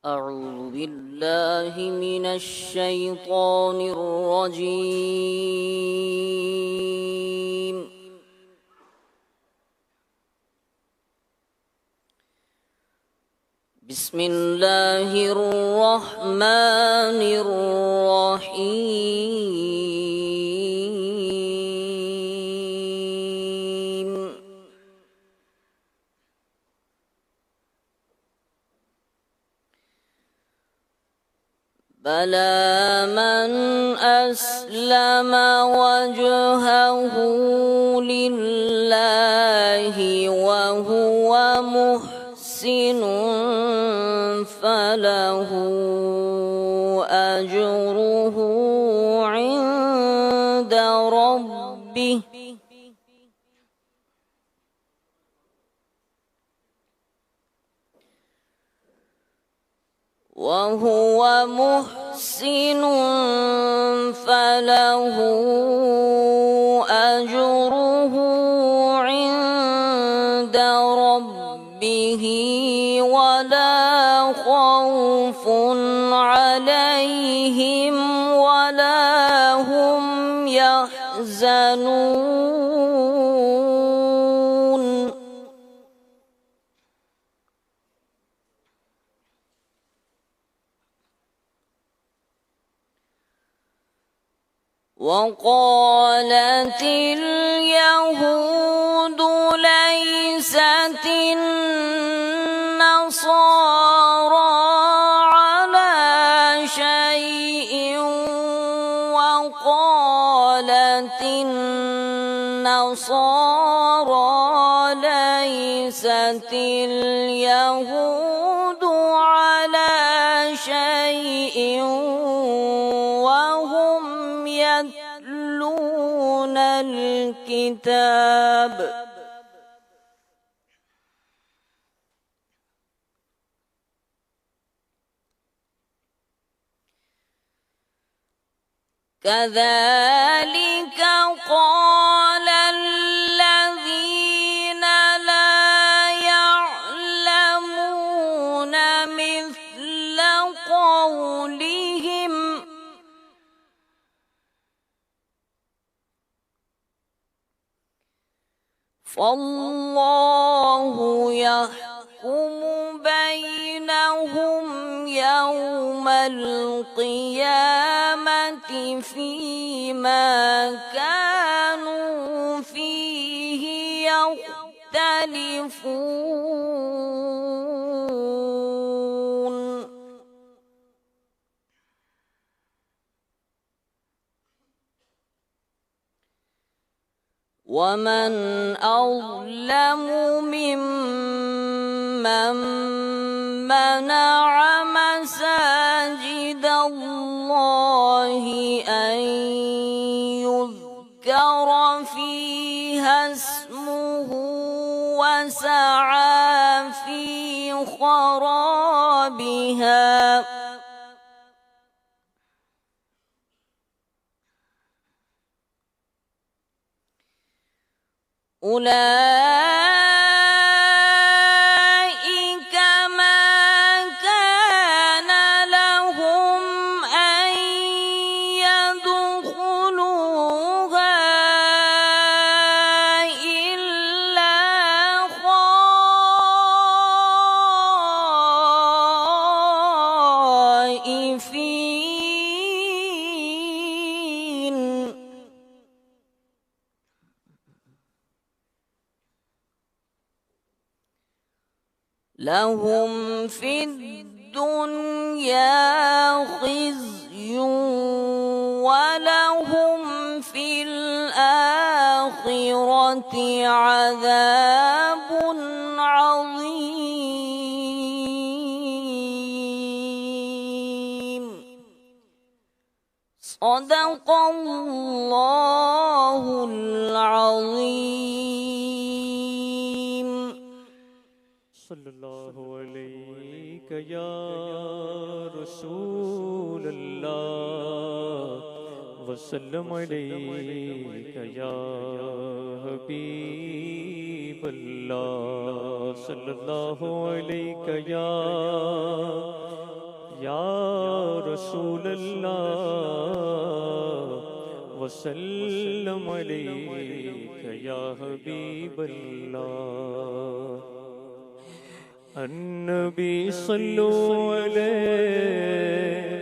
أعوذ بالله من الشيطان الرجيم. بسم الله الرحمن الرحيم. بلى من أسلم وجهه لله وهو محسن فله أجره عند ربه فله أجره عند ربه ولا خوف عليهم ولا هم يحزنون. وقالت اليهود ليست النصارى على شيء وقالت النصارى ليست اليهود على شيء وهم يتلون الكتاب. كذلك قال الذين لا يعلمون مثل قولهم فالله يحكم بينهم يوم القيامة فيما كانوا فيه يختلفون. ومن أظلم ممن منع مساجد الله أن يذكر فيها اسمه وسعى في خرابها أولئك ما كان لهم أن يدخلوها إلا خائفين. لهم في الدنيا خزي ولهم في الآخرة عذاب عظيم. صدق الله العظيم. صلى الله عليك يا رسول الله وسلم عليك يا حبيب الله صلى الله عليك يا رسول اللہ وسلم علیک یا حبیب اللہ النبی صلو علیہ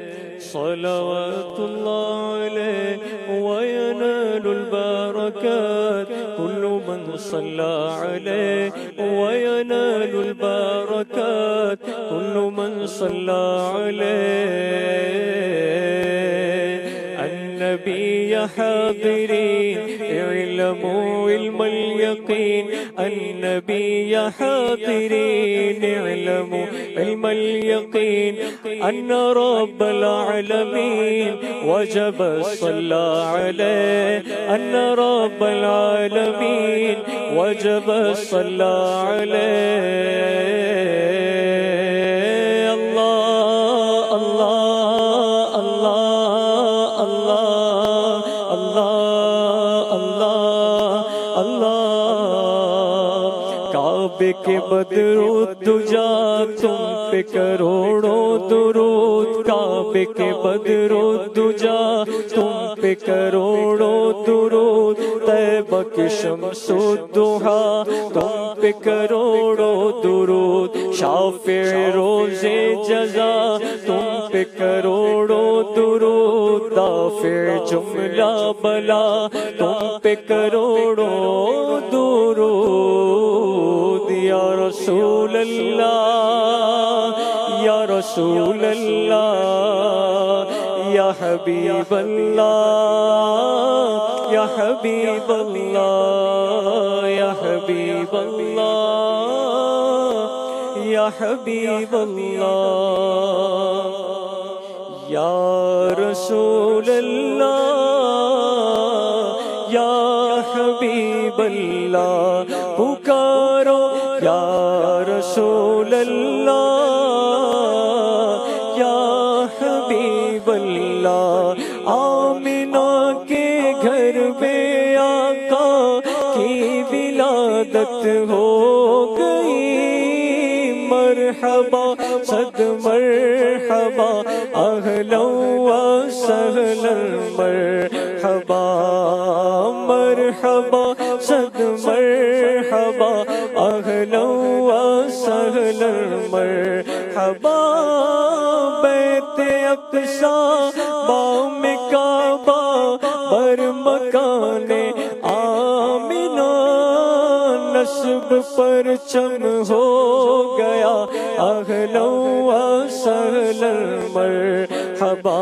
صلوات اللہ علیہ وینال البرکات کل من صلی علیہ وینال البرکات کل من صلی علیہ النبی حاضرین اعلموا علم اليقین النبی حاضرین اعلموا علم اليقین ان رب العالمین وجب صلی علیہ ان رب العالمین وجب صلی علیہ کعبے کے بدرود دجا تم پہ کروڑوں درود کعبے کے بدرود دجا تم پہ کروڑوں درود طیبہ کی شمس الضحیٰ تم پہ کروڑوں درود شافع روز جزا تم پہ کروڑوں درود دافع جملہ بلا تم پہ کروڑوں درود یا رسول اللہ یا رسول اللہ یا حبیب اللہ یا حبیب اللہ یا حبیب اللہ یا حبیب اللہ یا رسول اللہ یا حبیب اللہ پکارو یا رسول اللہ یا حبیب اللہ آمنہ کے گھر میں آقا کی ولادت ہو گئی مرحبا صد مرحبا اہلا و سہلا مرحبا مرحبا صد مرحبا اہلا و سہلا مرحبا بیت اقصی بام کعبہ بر مکان آمنہ نصب پرچم ہو گیا اہلا و سہلا مرحبا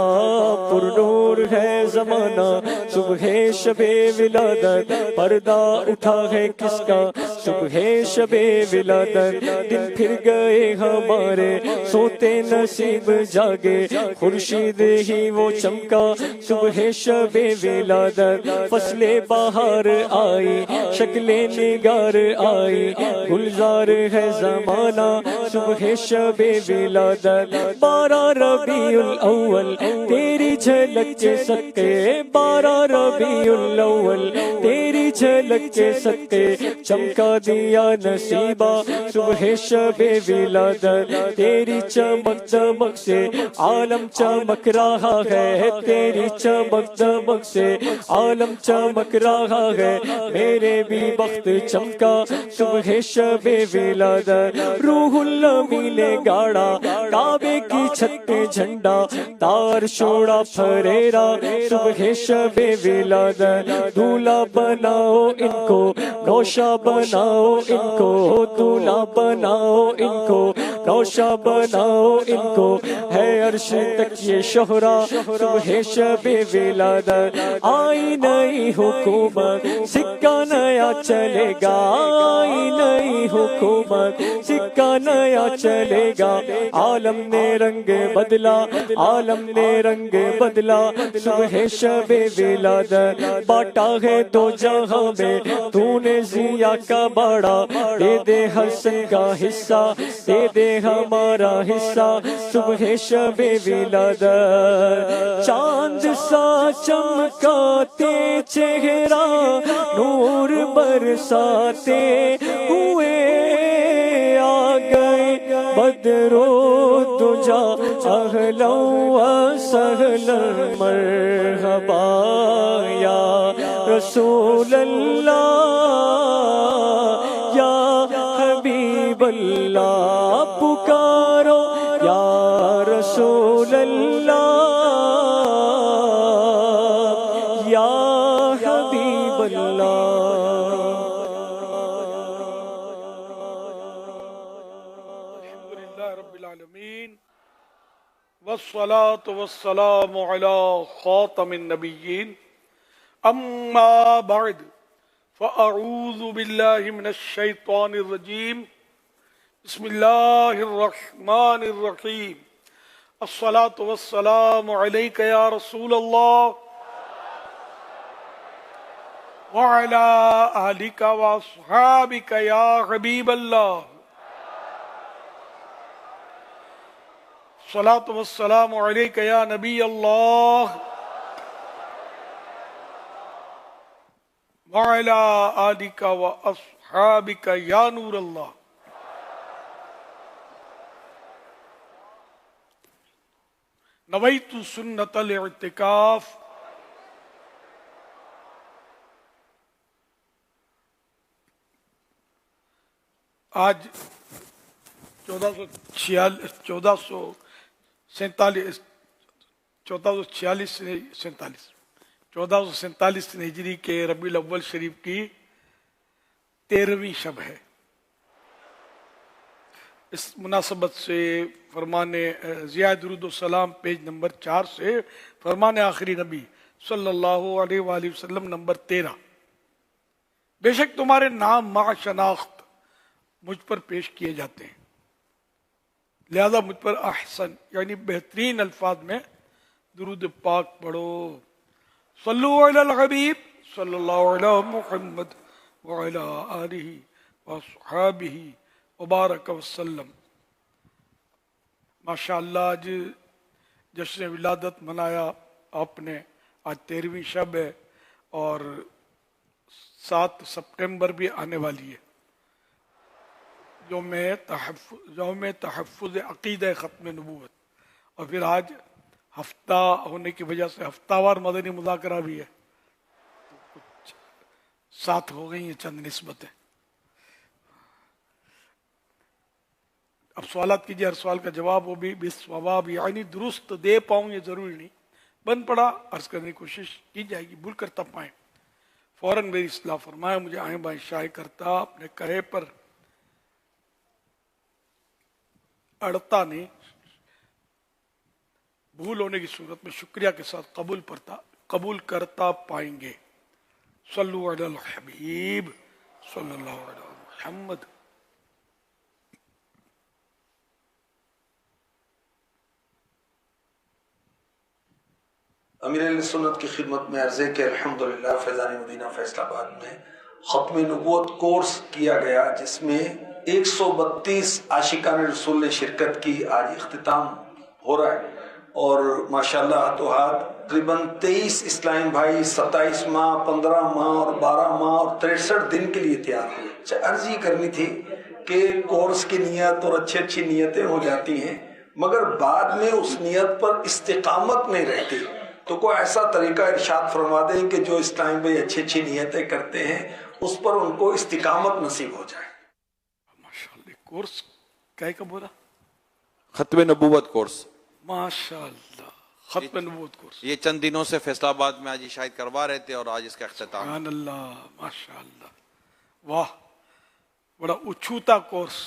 پرنور ہے زمانہ صبح شب ولادت پردہ اٹھا ہے کس کا صبح شب ولادت دن پھر گئے ہمارے سوتے نصیب جاگے خورشید ہی وہ چمکا صبح شب ولادت فصل بہار آئی شکل نگار آئی گلزار ہے زمانہ صبح شب ولادت 12 ربیع الاول تیری جھلک کے صدقے 12 ربیع الاول تیری جھلک کے صدقے چمکا دیا نصیبہ صبح شب ولادت تیری چمک دمک سے عالم چمک رہا ہے تیری چمک دمک سے عالم چمک رہا ہے میرے بھی بخت چمکا صبح شب ولادت روح الامین نے گاڑا کعبے کی چھت پہ جھنڈا تار شوڑا پھریرا صبح شب ولادت دولہا بناؤ ان کو نوشا بناؤ ان کو دولہا بناؤ ان کو نوشا بناؤ ان کو ہے عرش تک یہ شہرا صبح شب ولادت آئی نئی حکومت سکہ نیا چلے گا آئی نئی حکومت سکہ نیا چلے گا عالم نے رنگ بدلا عالم نے رنگ بدلا صبح شب ولادت باٹا ہے دو جہاں میں تو نے ضیا کا باڑا دے دے حسن کا حصہ دے دے ہمارا حصہ صبح شب ولادت چاند سا چمکاتے چہرہ نور برساتے ہوئے آ گئے بدر و جا اہلا و سہلا مرحبا یا رسول اللہ یا حبیب اللہ پکارو یا رسول اللہ یا حبیب اللہ. الحمدللہ رب العالمین والصلاة والسلام على خاتم النبیین اما بعد فاعوذ باللہ من الشیطان الرجیم بسم اللہ الرحمن الرحیم الصلاة والسلام علیک یا رسول اللہ وعلى آلک واصحابک یا حبیب اللہ. الصلاة والسلام علیک یا نبی اللہ وعلی آلک واصحابک یا نور اللہ. نویت سنت الاعتکاف آج 1447 ہجری کے ربیع الاول شریف کی 13ویں شب ہے. اس مناسبت سے فرمان ضیاء درود و سلام پیج نمبر 4 سے فرمان آخری نبی صلی اللہ علیہ وآلہ وسلم نمبر 13. بے شک تمہارے نام مع شناخت مجھ پر پیش کیے جاتے ہیں، لہذا مجھ پر احسن یعنی بہترین الفاظ میں درود پاک پڑھو. صلو علی الحبیب صلی اللہ علی محمد وعلی آلہ وصحابہ وبارک وسلم. ماشاءاللہ آج جشن ولادت منایا آپ نے. آج 13ویں شب ہے اور 7 سپٹمبر بھی آنے والی ہے، یوم تحفظ عقیدہ ختم نبوت. اور پھر آج ہفتہ ہونے کی وجہ سے ہفتہ وار مدنی مذاکرہ بھی ہے، تو کچھ ساتھ ہو گئی ہیں چند نسبتیں. اب سوالات کیجیے، ہر سوال کا جواب وہ بھی بالصواب یعنی درست دے پاؤں یہ ضروری نہیں، بند پڑا عرض کرنے کی کوشش کی جائے گی، بھول کر تب پائیں فوراً میری اصلاح فرمائے. مجھے آئیں بائیں شائع کرتا اپنے کہے پر اڑتا نہیں، بھول ہونے کی صورت میں شکریہ کے ساتھ قبول کرتا پائیں گے. صلو علی الحبیب صلی اللہ علیہ محمد. امیر اہل سنت کی خدمت میں عرض ہے کہ الحمدللہ فیضان مدینہ فیصل آباد میں ختم نبوت کورس کیا گیا، جس میں 132 عاشقان رسول نے شرکت کی. آج اختتام ہو رہا ہے اور ماشاءاللہ ہاتھوں ہاتھ تقریباً 23 اسلام بھائی 27 ماہ 15 ماہ اور 12 ماہ اور 63 دن کے لیے تیار ہوئے. عرض یہ کرنی تھی کہ کورس کی نیت اور اچھی نیتیں ہو جاتی ہیں، مگر بعد میں اس نیت پر استقامت نہیں رہتی. تو کوئی ایسا طریقہ ارشاد فرما دیں کہ جو اسلام بھائی اچھی نیتیں کرتے ہیں اس پر ان کو استقامت نصیب ہو جائے. ماشاءاللہ. کورس کیا کا بولا؟ ختم نبوت کورس. ماشاءاللہ ختم نبوت کورس. یہ چند دنوں سے فیصل آباد میں آج شاید کروا رہے تھے اور آج اس کا اختتام. سبحان اللہ ماشاءاللہ. واہ، بڑا اچھوتا کورس.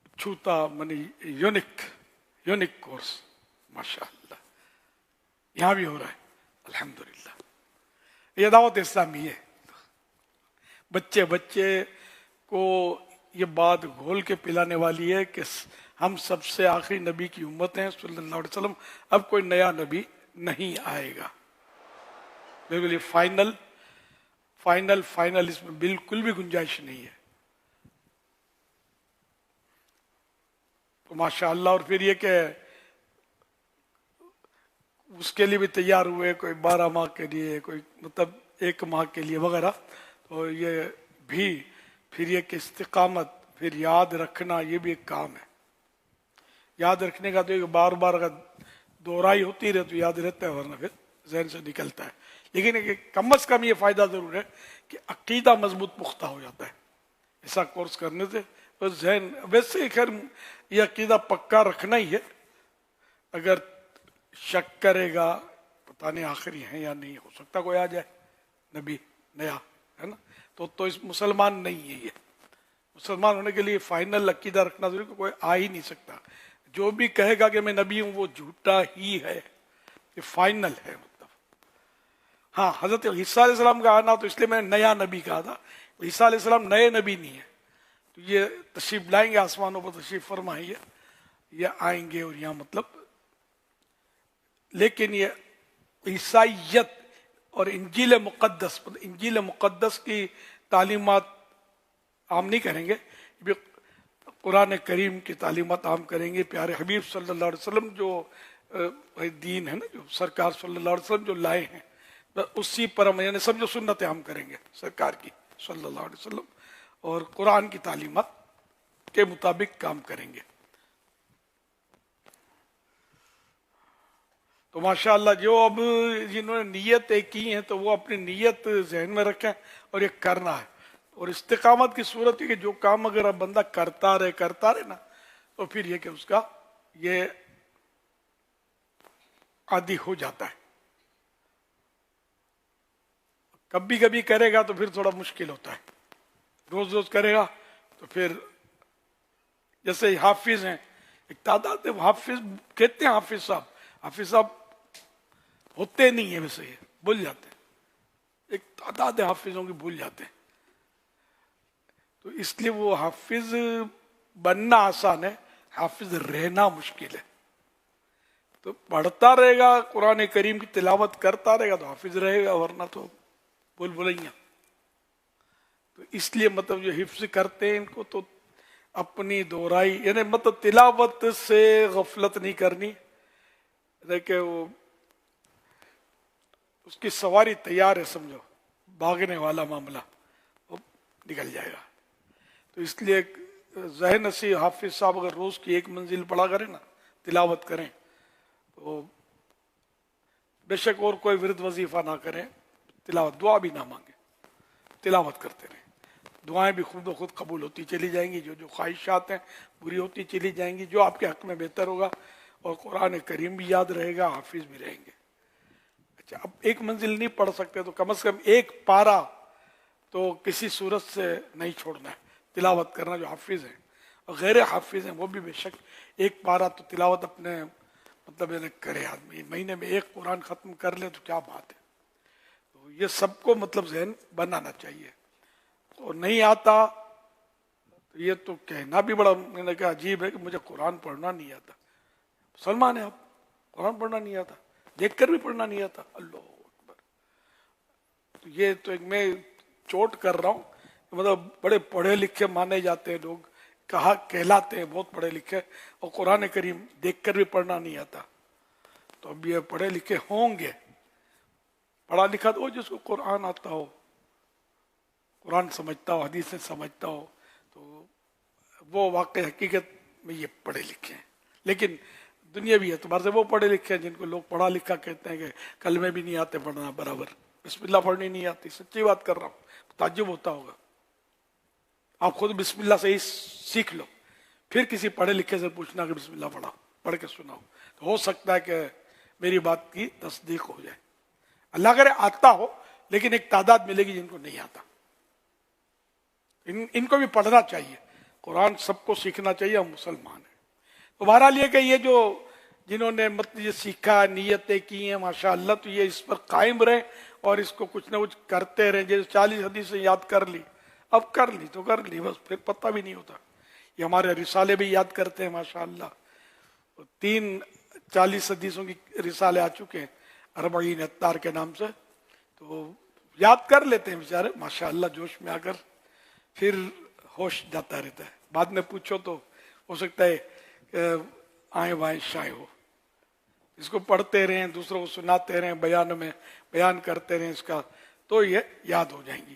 اچھوتا منی یونک کورس ماشاءاللہ. یہاں بھی ہو رہا ہے الحمدللہ. یہ دعوت اسلامی ہے. بچے کو یہ بات گھول کے پلانے والی ہے کہ ہم سب سے آخری نبی کی امت ہیں صلی اللہ علیہ وسلم. اب کوئی نیا نبی نہیں آئے گا. بالکل یہ فائنل اس میں بالکل بھی گنجائش نہیں ہے. تو ماشاءاللہ. اور پھر یہ کہ اس کے لیے بھی تیار ہوئے، کوئی 12 ماہ کے لیے، کوئی مطلب 1 ماہ کے لیے وغیرہ. تو یہ بھی پھر یہ کہ استقامت، پھر یاد رکھنا، یہ بھی ایک کام ہے. یاد رکھنے کا تو ایک بار بار اگر دوہرائی ہوتی رہے تو یاد رہتا ہے، ورنہ پھر ذہن سے نکلتا ہے. لیکن کم از کم یہ فائدہ ضرور ہے کہ عقیدہ مضبوط پختہ ہو جاتا ہے ایسا کورس کرنے سے. تو ذہن ویسے خیر یہ عقیدہ پکا رکھنا ہی ہے. اگر شک کرے گا پتہ نہیں آخری ہیں یا نہیں، ہو سکتا کوئی آ جائے نبی نیا، ہے نا، تو اس مسلمان نہیں ہے. یہ مسلمان ہونے کے لیے فائنل عقیدہ رکھنا ضروری ہے، کوئی آ ہی نہیں سکتا. جو بھی کہے گا کہ میں نبی ہوں وہ جھوٹا ہی ہے، یہ فائنل ہے. مطلب ہاں حضرت عیسیٰ علیہ السلام کا آنا تو اس لیے میں نے نیا نبی کہا تھا. عیسیٰ علیہ السلام نئے نبی نہیں ہے. تو یہ تشریف لائیں گے، آسمانوں پر تشریف فرمائیں گے، یہ آئیں گے اور یہاں مطلب. لیکن یہ عیسائیت اور انجیل مقدس کی تعلیمات عام نہیں کریں گے، قرآن کریم کی تعلیمات عام کریں گے. پیارے حبیب صلی اللہ علیہ وسلم جو دین ہے نا، جو سرکار صلی اللہ علیہ وسلم جو لائے ہیں، اسی پر ہم یعنی سمجھو سنت عام کریں گے سرکار کی صلی اللہ علیہ وسلم، اور قرآن کی تعلیمات کے مطابق کام کریں گے. تو ماشاءاللہ جو اب جنہوں نے نیتیں کی ہیں تو وہ اپنی نیت ذہن میں رکھیں اور یہ کرنا ہے. اور استقامت کی صورت ہے کہ جو کام اگر اب بندہ کرتا رہے نا، تو پھر یہ کہ اس کا یہ عادی ہو جاتا ہے. کبھی کبھی کرے گا تو پھر تھوڑا مشکل ہوتا ہے، روز روز کرے گا تو پھر جیسے حافظ ہیں، ایک تعداد ہے حافظ کہتے ہیں. حافظ صاحب ہوتے نہیں ہیں، ویسے یہ بھول جاتے ہیں. ایک تعداد حافظوں کی بھول جاتے ہیں. تو اس لیے وہ حافظ بننا آسان ہے، حافظ رہنا مشکل ہے. تو پڑھتا رہے گا، قرآن کریم کی تلاوت کرتا رہے گا تو حافظ رہے گا، ورنہ تو بھولائیاں. تو اس لیے مطلب جو حفظ کرتے ہیں ان کو تو اپنی دہرائی یعنی مطلب تلاوت سے غفلت نہیں کرنی. دیکھیں وہ اس کی سواری تیار ہے، سمجھو بھاگنے والا معاملہ وہ نکل جائے گا. تو اس لیے ذہن نصیح حافظ صاحب اگر روز کی ایک منزل پڑھا کریں نا، تلاوت کریں، تو بے شک اور کوئی ورد وظیفہ نہ کریں، تلاوت، دعا بھی نہ مانگے، تلاوت کرتے رہیں. دعائیں بھی خود بخود قبول ہوتی چلی جائیں گی، جو خواہشات ہیں پوری ہوتی چلی جائیں گی، جو آپ کے حق میں بہتر ہوگا. اور قرآن کریم بھی یاد رہے گا، حافظ بھی رہیں گے. اچھا اب ایک منزل نہیں پڑھ سکتے تو کم از کم ایک پارہ تو کسی صورت سے نہیں چھوڑنا ہے تلاوت کرنا. جو حافظ ہیں اور غیر حافظ ہیں وہ بھی بے شک ایک پارہ تو تلاوت اپنے مطلب کرے. آدمی مہینے میں ایک قرآن ختم کر لے تو کیا بات ہے. تو یہ سب کو مطلب ذہن بنانا چاہیے. اور نہیں آتا تو یہ تو کہنا بھی بڑا میں نے کہا عجیب ہے کہ مجھے قرآن پڑھنا نہیں آتا. مسلمان ہے آپ، قرآن پڑھنا نہیں آتا، دیکھ کر بھی پڑھنا نہیں آتا. اللہ اکبر. تو یہ تو ایک میں چوٹ کر رہا ہوں، مطلب بڑے پڑھے لکھے مانے جاتے ہیں لوگ، کہا کہلاتے ہیں بہت پڑھے لکھے، اور قرآن کریم دیکھ کر بھی پڑھنا نہیں آتا. تو اب یہ پڑھے لکھے ہوں گے، پڑھا لکھا تو جس کو قرآن آتا ہو، قرآن سمجھتا ہو، حدیثیں سمجھتا ہو، تو وہ واقع حقیقت میں یہ پڑھے لکھے ہیں. لیکن دنیاوی اعتبار سے وہ پڑھے لکھے ہیں جن کو لوگ پڑھا لکھا کہتے ہیں کہ کلمے بھی نہیں آتے پڑھنا برابر، بسم اللہ پڑھنی نہیں آتی. سچی بات کر رہا ہوں، تعجب ہوتا ہوگا. آپ خود بسم اللہ سے ہی سیکھ لو، پھر کسی پڑھے لکھے سے پوچھنا کہ بسم اللہ پڑھ کے سناؤ، تو ہو سکتا ہے کہ میری بات کی تصدیق ہو جائے. اللہ کرے آتا ہو، لیکن ایک تعداد ملے گی جن کو نہیں آتا. ان کو بھی پڑھنا چاہیے. قرآن سب کو سیکھنا چاہیے، ہم مسلمان ہیں. تو بہرحال یہ کہ یہ جو جنہوں نے مطلب یہ سیکھا، نیتیں کی ہیں ماشاءاللہ، تو یہ اس پر قائم رہیں اور اس کو کچھ نہ کچھ کرتے رہیں. جیسے 40 حدیثیں یاد کر لی، اب کر لی تو کر لی، بس پھر پتہ بھی نہیں ہوتا. یہ ہمارے رسالے بھی یاد کرتے ہیں ماشاءاللہ. 40 حدیثوں کی رسالے آ چکے ہیں 40 اتار کے نام سے، تو یاد کر لیتے ہیں بیچارے ماشاءاللہ. جوش میں آ کر پھر ہوش جاتا رہتا ہے. بعد میں پوچھو تو ہو سکتا ہے کہ آئیں وائیں شائیں ہو. اس کو پڑھتے رہیں، دوسروں کو سناتے رہیں، بیان میں بیان کرتے رہیں اس کا، تو یہ یاد ہو جائیں گی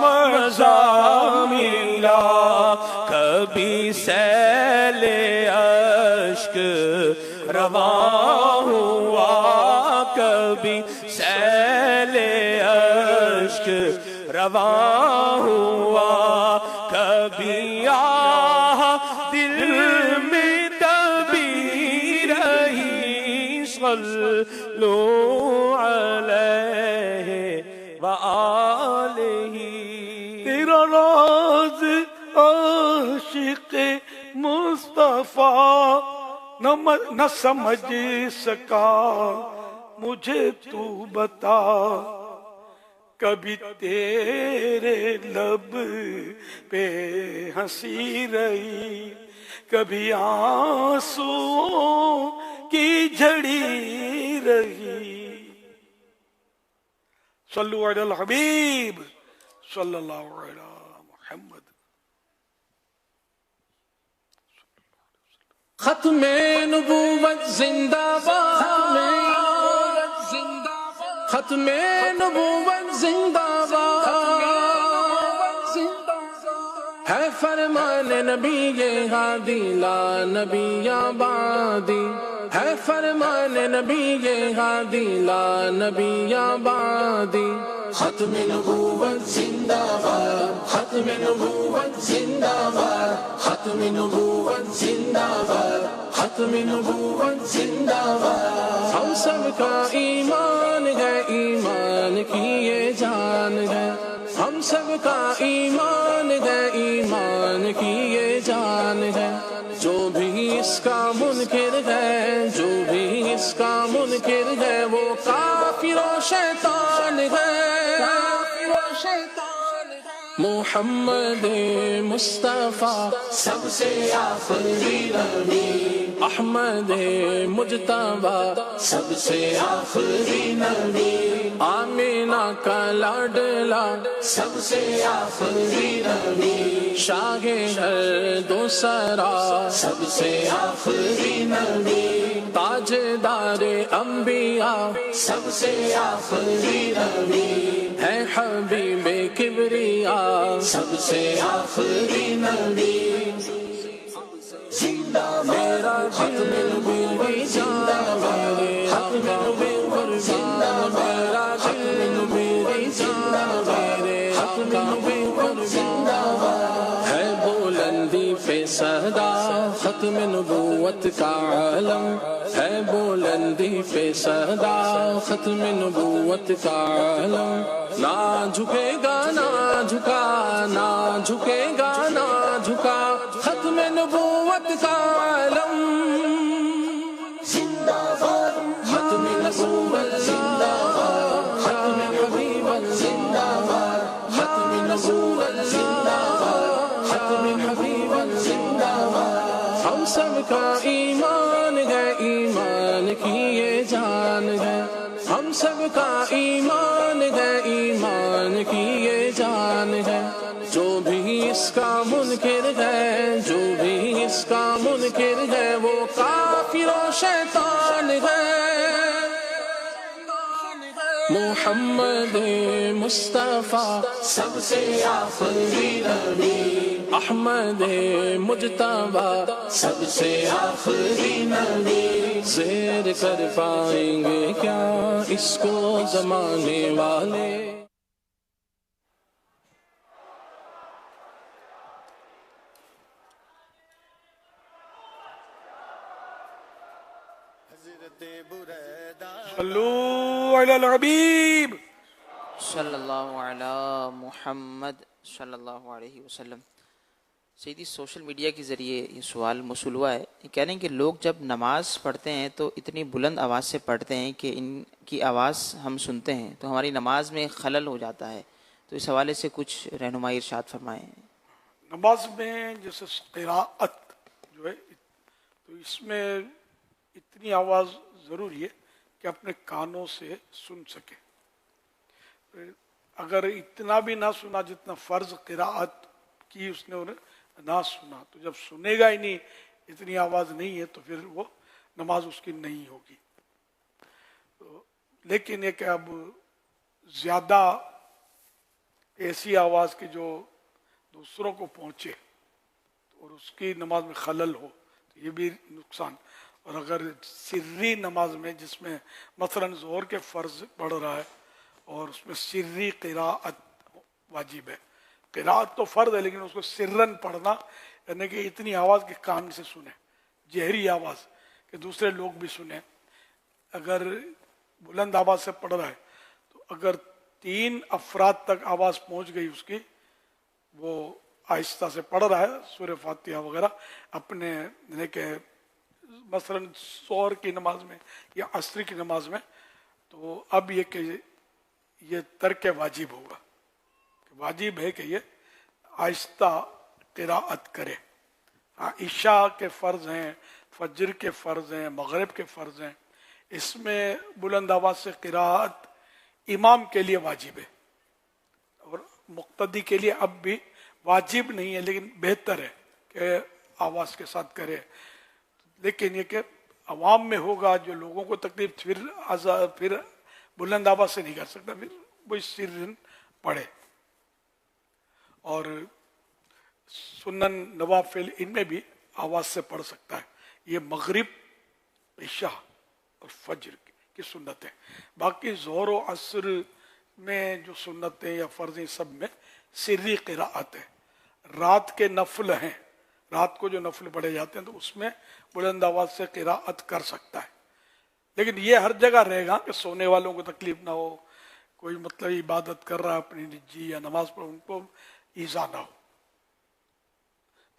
مزہ ملا کبھی سیل اشک رواں ہوا کبھی سیل اشک رواں ہوا کبھی آہ دل میں دبی رہی صلو علیہ وآلہ تیرا راز عاشق مصطفیٰ نہ سمجھ سکا مجھے تو بتا کبھی تیرے لب پہ ہنسی رہی کبھی آنسوؤں کی جھڑی رہی صلو علی الحبیب صلی اللہ علیہ محمد ختم نبوت زندہ باد ختم نبوت زندہ باد ہے فرمان نبی یہ ہادی لا نبی آبادی ہے فرمان نبی یہ ہادی لا نبی آبادی ختم نبوت زندہ باد ختم نبوت زندہ باد ختم نبوت زندہ باد ختم نبوت زندہ باد ہم سب کا ایمان ہے ایمان کی یہ جان ہے ہم سب کا ایمان ہے ایمان کی یہ جان ہے جو بھی اس کا منکر ہے جو بھی اس کا منکر ہے وہ کافر و شیطان ہے محمد مصطفیٰ سب سے آخری نبی احمد مجتبیٰ سب سے آخری نبی آمینہ کا لاڈلا سب سے آخری نبی شاہ ہر دوسرا سب سے آخری نبی تاجدار انبیاء سب سے آخری نبی ہے حبیب کبریا سب سے آخری نبی میرا ختم نبوت زندہ باد ختم نبوت زندہ باد میرا ختم نبوت زندہ باد ختم نبوت زندہ باد ہے بلندی پہ صدا ختم نبوت کا عالم ہے بلندی پہ صدا ختم نبوت کا عالم نہ جھکے گا نہ جھکا نہ جھکے گا نہ جھکا ختم نبوت کا عالم زندہ باد ختم نبوت زندہ باد ختم حبیب زندہ باد ختم نبوت زندہ باد ختم حبیب زندہ باد ہم سب کا ایمان ہے ایمان کی یہ جان ہے ہم سب کا ایمان ہے ایمان کی یہ جان ہے جو بھی اس کا منکر ہے جو بھی اس کا منکر ہے وہ کافر و شیطان ہے محمد مصطفیٰ سب سے آخری نبی احمد مجتبیٰ سب سے آخری نبی زیر کر پائیں گے کیا اس کو زمانے والے صلو علی الحبیب صلی اللہ علی محمد صلی اللہ علیہ وسلم. سیدھی سوشل میڈیا کے ذریعے یہ سوال موصول ہوا ہے. یہ کہہ رہے ہیں کہ لوگ جب نماز پڑھتے ہیں تو اتنی بلند آواز سے پڑھتے ہیں کہ ان کی آواز ہم سنتے ہیں تو ہماری نماز میں خلل ہو جاتا ہے. تو اس حوالے سے کچھ رہنمائی ارشاد فرمائیں. نماز میں جیسے قراءت جو ہے تو اس میں اتنی آواز ضروری ہے کہ اپنے کانوں سے سن سکے. اگر اتنا بھی نہ سنا جتنا فرض قراءت کی اس نے نہ سنا تو جب سنے گا ہی نہیں اتنی آواز نہیں ہے تو پھر وہ نماز اس کی نہیں ہوگی. لیکن یہ کہ اب زیادہ ایسی آواز کی جو دوسروں کو پہنچے اور اس کی نماز میں خلل ہو تو یہ بھی نقصان. اور اگر سری نماز میں جس میں مثلا ظہر کے فرض پڑھ رہا ہے اور اس میں سری قراءت واجب ہے، قراءت تو فرض ہے لیکن اس کو سرن پڑھنا یعنی کہ اتنی آواز کے کان سے سنیں، جہری آواز کہ دوسرے لوگ بھی سنیں. اگر بلند آواز سے پڑھ رہا ہے تو اگر 3 افراد تک آواز پہنچ گئی اس کی، وہ آہستہ سے پڑھ رہا ہے سورہ فاتحہ وغیرہ اپنے یعنی کہ مثلا ظہر کی نماز میں یا عصر کی نماز میں، تو اب یہ کہ یہ ترک واجب ہوگا، واجب ہے کہ یہ آہستہ قراءت کرے. عشاء کے فرض ہیں، فجر کے فرض ہیں، مغرب کے فرض ہیں، اس میں بلند آواز سے قراءت امام کے لیے واجب ہے اور مقتدی کے لیے اب بھی واجب نہیں ہے لیکن بہتر ہے کہ آواز کے ساتھ کرے. لیکن یہ کہ عوام میں ہوگا جو لوگوں کو تکلیف پھر بلند آواز سے نہیں کر سکتا، پھر وہ سرن پڑھے. اور سنن نوافل ان میں بھی آواز سے پڑھ سکتا ہے. یہ مغرب، عشاء اور فجر کی سنتیں. باقی ظہر و عصر میں جو سنتیں یا فرضیں سب میں سری قراءت ہے. رات کے نفل ہیں، رات کو جو نفل پڑھے جاتے ہیں تو اس میں بلند آواز سے قراءت کر سکتا ہے. لیکن یہ ہر جگہ رہے گا کہ سونے والوں کو تکلیف نہ ہو، کوئی مطلب عبادت کر رہا ہے اپنی نجی یا نماز پڑھ ان کو ایذا نہ ہو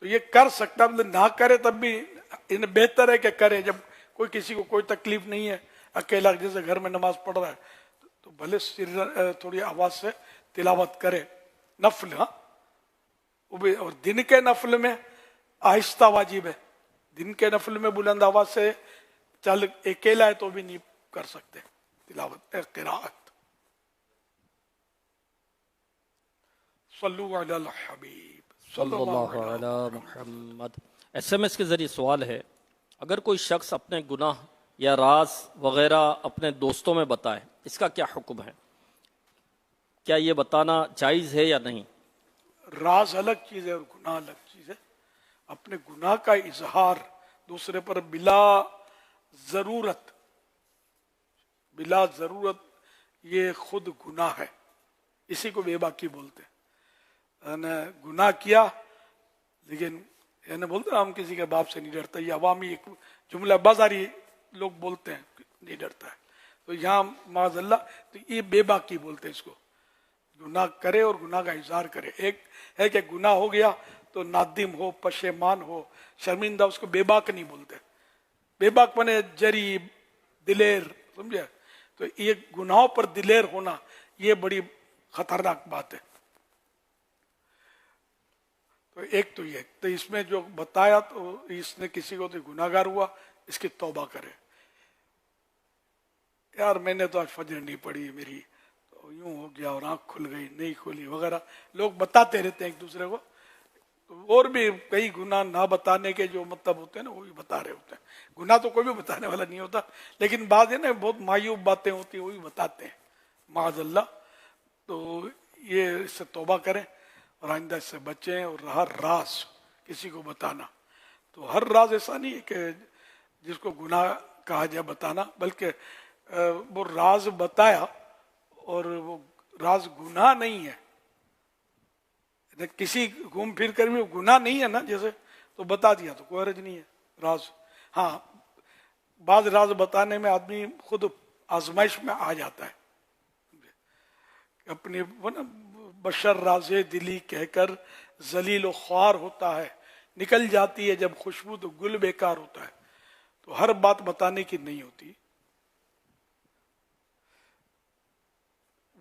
تو یہ کر سکتا. مطلب نہ کرے تب بھی بہتر ہے کہ کرے جب کوئی کسی کو کوئی تکلیف نہیں ہے، اکیلا جیسے گھر میں نماز پڑھ رہا ہے تو بھلے تھوڑی آواز سے تلاوت کرے. نفل ہاں وہ بھی، اور دن کے نفل میں آہستہ واجب ہے. دن کے نفل میں بلند آواز سے چل اکیلا ہے تو بھی نہیں کر سکتے تلاوت قراءت. صلو علی الحبیب صلی اللہ علی محمد. SMS کے ذریعے سوال ہے، اگر کوئی شخص اپنے گناہ یا راز وغیرہ اپنے دوستوں میں بتائے اس کا کیا حکم ہے؟ کیا یہ بتانا جائز ہے یا نہیں؟ راز الگ چیز ہے اور گناہ الگ چیز ہے. اپنے گناہ کا اظہار دوسرے پر بلا ضرورت یہ خود گناہ ہے. اسی کو بے باکی بولتے ہیں. گناہ کیا لیکن بولتے ہیں ہم کسی کے باپ سے نہیں ڈرتا، یہ عوامی ایک جملہ بازاری لوگ بولتے ہیں نہیں ڈرتا ہے. تو یہاں معاذ اللہ تو یہ بے باکی بولتے ہیں اس کو. گناہ کرے اور گناہ کا اظہار کرے. ایک ہے کہ گناہ ہو گیا تو نادم ہو، پشیمان ہو، شرمندہ، اس کو بے باک نہیں بولتے. بے باک بنے جری دلیر، سمجھے؟ تو یہ گناہوں پر دلیر ہونا یہ بڑی خطرناک بات ہے. تو ایک تو یہ تو اس میں جو بتایا تو اس نے کسی کو تو گناہ گار ہوا، اس کی توبہ کرے. یار میں نے تو آج فجر نہیں پڑھی، میری تو یوں ہو گیا اور آنکھ کھل گئی نہیں کھلی وغیرہ لوگ بتاتے رہتے ہیں ایک دوسرے کو. اور بھی کئی گناہ نہ بتانے کے جو مطلب ہوتے ہیں نا وہ بھی بتا رہے ہوتے ہیں. گناہ تو کوئی بھی بتانے والا نہیں ہوتا لیکن بعض ہے نا بہت معیوب باتیں ہوتی ہیں وہ بھی بتاتے ہیں معاذ اللہ. تو یہ اس سے توبہ کریں اور آئندہ اس سے بچیں. اور ہر راز کسی کو بتانا تو ہر راز ایسا نہیں ہے کہ جس کو گناہ کہا جائے بتانا، بلکہ وہ راز بتایا اور وہ راز گناہ نہیں ہے. کسی گھوم پھر کر بھی گناہ نہیں ہے نا جیسے تو بتا دیا تو کوئی حرج نہیں ہے. راز ہاں بعض راز بتانے میں آدمی خود آزمائش میں آ جاتا ہے. اپنی بشر راز دلی کہہ کر ذلیل و خوار ہوتا ہے، نکل جاتی ہے جب خوشبو تو گل بیکار ہوتا ہے. تو ہر بات بتانے کی نہیں ہوتی.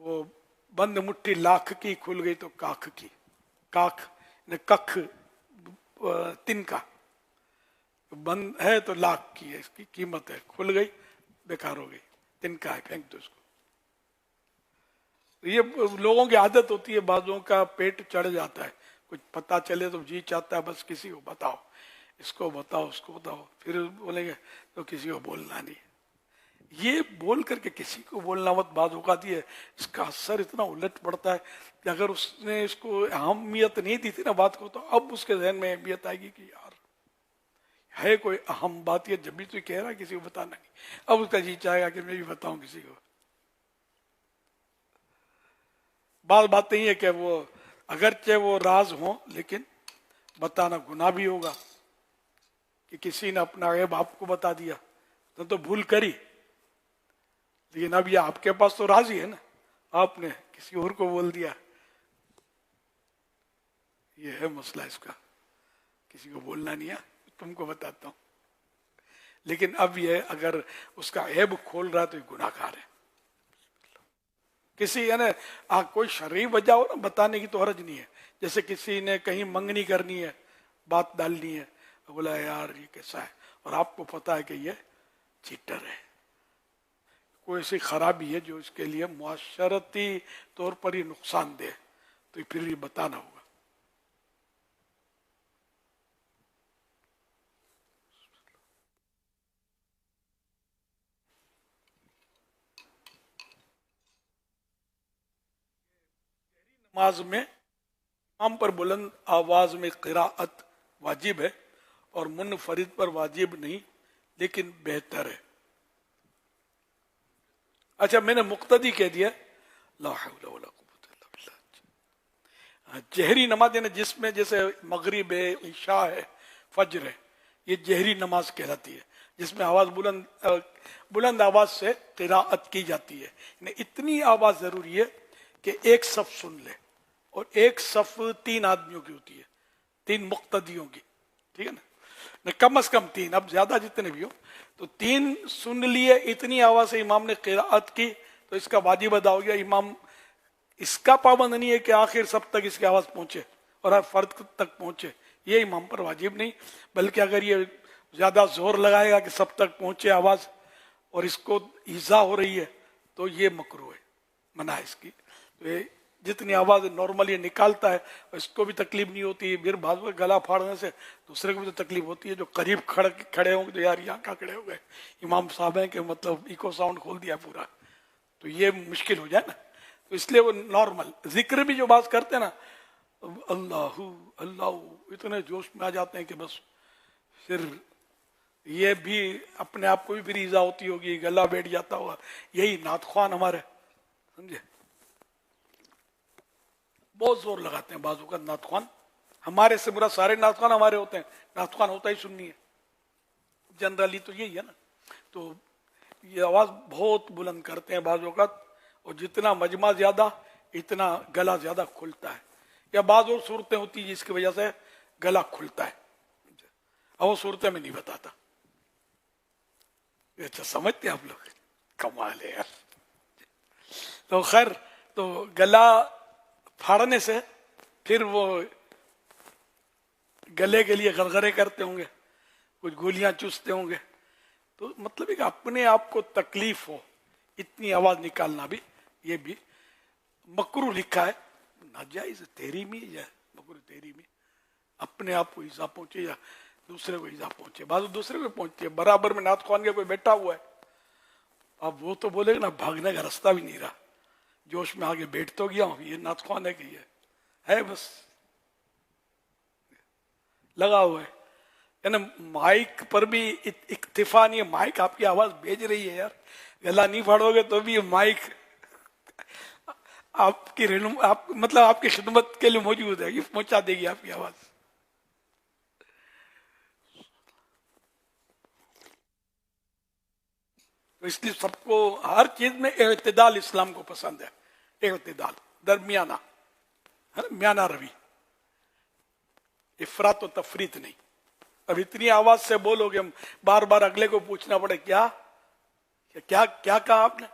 وہ بند مٹھی لاکھ کی کھل گئی تو کاکھ کی. کاکھ ککھ تن کا بند ہے تو لاکھ کی ہے، اس کی قیمت ہے، کھل گئی بیکار ہو گئی، تن کا ہے پھینک دو اس کو. یہ لوگوں کی عادت ہوتی ہے، بعضوں کا پیٹ چڑھ جاتا ہے، کچھ پتہ چلے تو جی چاہتا ہے بس کسی کو بتاؤ، اس کو بتاؤ اس کو بتاؤ، پھر بولیں گے تو کسی کو بولنا نہیں. یہ بول کر کے کسی کو بولنا مت. بعض اوقات یہ اس کا اثر اتنا الٹ پڑتا ہے کہ اگر اس نے اس کو اہمیت نہیں دی تھی نا بات کو، تو اب اس کے ذہن میں اہمیت آئے گی کہ یار ہے کوئی اہم بات، یہ جب بھی تو کہہ رہا ہے کسی کو بتانا نہیں، اب اس کا جی چاہے گا کہ میں بھی بتاؤں کسی کو. بعض باتیں یہ کہ وہ اگرچہ وہ راز ہوں لیکن بتانا گناہ بھی ہوگا، کہ کسی نے اپنا عیب آپ کو بتا دیا تو بھول کری، لیکن اب یہ آپ کے پاس تو راز ہی ہے نا، آپ نے کسی اور کو بول دیا. یہ ہے مسئلہ اس کا، کسی کو بولنا نہیں ہے، تم کو بتاتا ہوں. لیکن اب یہ اگر اس کا عیب کھول رہا ہے تو یہ گناہ گار ہے. کسی یعنی کوئی شرعی وجہ ہو نا بتانے کی تو حرج نہیں ہے. جیسے کسی نے کہیں منگنی کرنی ہے، بات ڈالنی ہے، بولا یار یہ کیسا ہے، اور آپ کو پتا ہے کہ یہ چیٹر ہے، کوئی ایسی خرابی ہے جو اس کے لیے معاشرتی طور پر ہی نقصان دہ، تو پھر یہ بتانا ہوگا. نماز میں امام پر بلند آواز میں قراءت واجب ہے اور منفرد پر واجب نہیں لیکن بہتر ہے. اچھا میں نے مقتدی کہہ دیا، لا حول ولا قوت الا باللہ. جہری نماز یعنی جس میں جیسے مغرب ہے، عشاء ہے، فجر ہے، یہ جہری نماز کہلاتی ہے، جس میں آواز بلند آواز سے قراءت کی جاتی ہے. یعنی اتنی آواز ضروری ہے کہ ایک صف سن لے، اور ایک صف 3 آدمیوں کی ہوتی ہے، 3 مقتدیوں کی، ٹھیک ہے نا، کم از کم 3، اب زیادہ جتنے بھی ہو تو 3 سن لیے، اتنی آواز سے امام نے قراءت کی تو اس کا واجب ادا ہو گیا. امام اس کا پابند نہیں ہے کہ آخر سب تک اس کی آواز پہنچے اور ہر فرد تک پہنچے، یہ امام پر واجب نہیں، بلکہ اگر یہ زیادہ زور لگائے گا کہ سب تک پہنچے آواز اور اس کو ایذا ہو رہی ہے تو یہ مکروہ ہے، منع ہے اس کی. تو یہ جتنی آواز نارمل یہ نکالتا ہے اس کو بھی تکلیف نہیں ہوتی، پھر بعض میں گلا پھاڑنے سے دوسرے کو بھی تو تکلیف ہوتی ہے. جو قریب کھڑے ہوں گے تو یار یہاں کہاں کھڑے ہو گئے، امام صاحب ہیں کہ مطلب ایکو ساؤنڈ کھول دیا پورا، تو یہ مشکل ہو جائے نا. تو اس لیے وہ نارمل ذکر بھی جو بات کرتے ہیں نا، اللہ اللہ، اتنے جوش میں آ جاتے ہیں کہ بس پھر یہ بھی اپنے آپ کو بھی پھر ایذا ہوتی ہوگی، گلا بیٹھ جاتا ہوگا. یہی نعت خوان ہمارے سمجھے بہت زور لگاتے ہیں بعض اوقات نعت خوان. ہمارے سے برا سارے نعت خوان ہمارے ہوتے ہیں، نعت خوان ہوتا ہی سننی ہے، جنرلی تو یہی ہے نا. تو یہ آواز بہت بلند کرتے ہیں بعض اوقات، اور جتنا مجمع زیادہ اتنا گلا زیادہ کھلتا ہے. یا بعض اور صورتیں ہوتی ہیں جس کی وجہ سے گلا کھلتا ہے، اور وہ صورتیں میں نہیں بتاتا. اچھا سمجھتے ہیں آپ لوگ، کمال ہے یار. تو خیر، تو گلا پھاڑنے سے پھر وہ گلے کے لیے غرغرے کرتے ہوں گے، کچھ گولیاں چوستے ہوں گے، تو مطلب ہے کہ اپنے آپ کو تکلیف ہو اتنی آواز نکالنا بھی، یہ بھی مکروہ لکھا ہے. ناجائز تحریمی یا مکروہ تحریمی، اپنے آپ کو ایذا پہنچے یا دوسرے کو ایذا پہنچے. بعض دوسرے کو پہنچتی ہے. برابر میں نعت خوان کے کوئی بیٹھا ہوا ہے، اب وہ تو بولے گا نا بھاگنے کا راستہ بھی نہیں رہا، جوش میں آگے بیٹھ تو گیا ہوں، یہ نعت خوان ہے کہ یہ ہے بس لگا ہوا ہے. یعنی مائک پر بھی اکتفا نہیں ہے، مائک آپ کی آواز بھیج رہی ہے یار، گلا نہیں پھاڑو گے تو بھی یہ مائک آپ کی مطلب آپ کی خدمت کے لیے موجود ہے، یہ پہنچا دے گی آپ کی آواز. تو اس لیے سب کو ہر چیز میں اعتدال اسلام کو پسند ہے، اعتدال، درمیانہ ہے نا، میانہ روی، افراط و تفریط نہیں. اب اتنی آواز سے بولو گے بار بار اگلے کو پوچھنا پڑے کیا کہا آپ نے،